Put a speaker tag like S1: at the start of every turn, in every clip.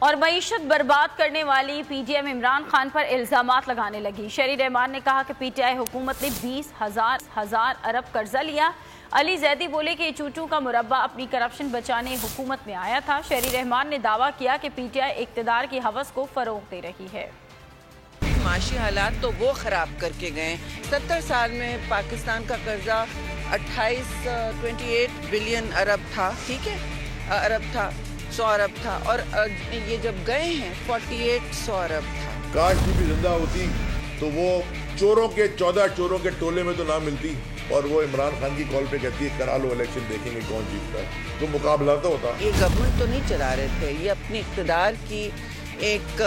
S1: اور معیشت برباد کرنے والی P T M Imran Khan پر الزامات لگانے لگی۔ شہری رحمان نے کہا کہ پی ٹی آئی حکومت نے 20,000 ارب قرضہ لیا۔ علی زیدی بولے کہ چوٹو کا مربع اپنی کرپشن بچانے حکومت میں آیا تھا۔ شہری رحمان نے دعویٰ کیا کہ پی ٹی آئی اقتدار کی ہوس کو فروغ دے رہی ہے۔
S2: معاشی حالات تو وہ خراب کر کے گئے۔ 70 سال میں پاکستان کا قرضہ 28 بلین ارب تھا، ٹھیک ہے، ارب تھا، 100 ارب تھا، اور یہ جب گئے ہیں 4800 ارب تھا۔
S3: کاش بھی زندہ ہوتی تو وہ چوروں کے 14 چوروں کے ٹولے میں تو نہ ملتی، اور وہ عمران خان کی کال پہ کہتی ہے کرا لو الیکشن، دیکھیں گے کون جیتتا ہے، تو مقابلہ تو ہوتا۔
S2: یہ گورنمنٹ تو نہیں چلا رہے تھے، یہ اپنی اقتدار کی ایک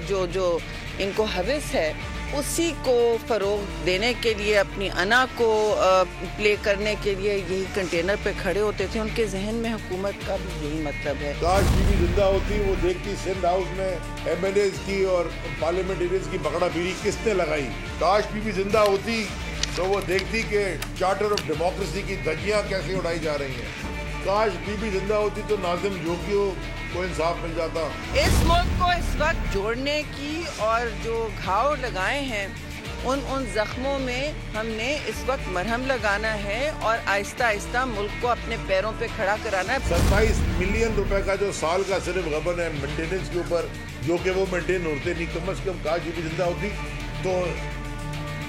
S2: جو ان کو ہوس ہے اسی کو فروغ دینے کے لیے، اپنی انا کو پلے کرنے کے لیے یہی کنٹینر پہ کھڑے ہوتے تھے۔ ان کے ذہن میں حکومت کا بھی یہی مطلب ہے۔
S3: کاش بھی زندہ ہوتی، وہ دیکھتی سندھ ہاؤس میں ایم ایل ایز کی اور پارلیمنٹیرینز کی بکڑا بیری کس نے لگائی۔ کاش بھی زندہ ہوتی تو وہ دیکھتی کہ چارٹر آف ڈیموکریسی کی دھجیاں کیسے اڑائی جا رہی ہیں۔ کاش بی زندہ ہوتی تو ناظم جھوکیوں کو انصاف مل جاتا۔
S2: اس ملک کو اس وقت جوڑنے کی اور جو گھاؤ لگائے ہیں ان زخموں میں ہم نے اس وقت مرہم لگانا ہے اور آہستہ آہستہ ملک کو اپنے پیروں پہ کھڑا کرانا ہے۔
S3: 27 ملین روپے کا جو سال کا صرف غبن ہے مینٹیننس کے اوپر، جو کہ وہ مینٹین ہوتے نہیں، کم از کم کاش بھی زندہ ہوتی تو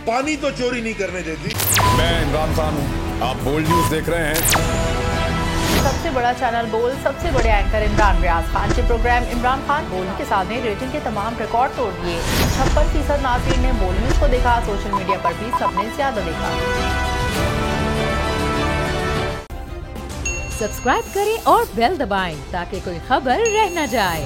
S3: پانی تو چوری نہیں کرنے دیتی۔
S4: میں عمران خان ہوں، آپ بولڈ نیوز دیکھ رہے ہیں۔
S5: سب سے بڑا چینل بول، سب سے بڑے اینکر عمران ریاض خان کے پروگرام عمران خان بول کے ساتھ نے ریٹنگ کے تمام ریکارڈ توڑ دیے۔ 56% ناظرین نے بول نیوز کو دیکھا، سوشل میڈیا پر بھی سب نے زیادہ دیکھا۔
S6: سبسکرائب کریں اور بیل دبائیں تاکہ کوئی خبر رہ نہ جائے۔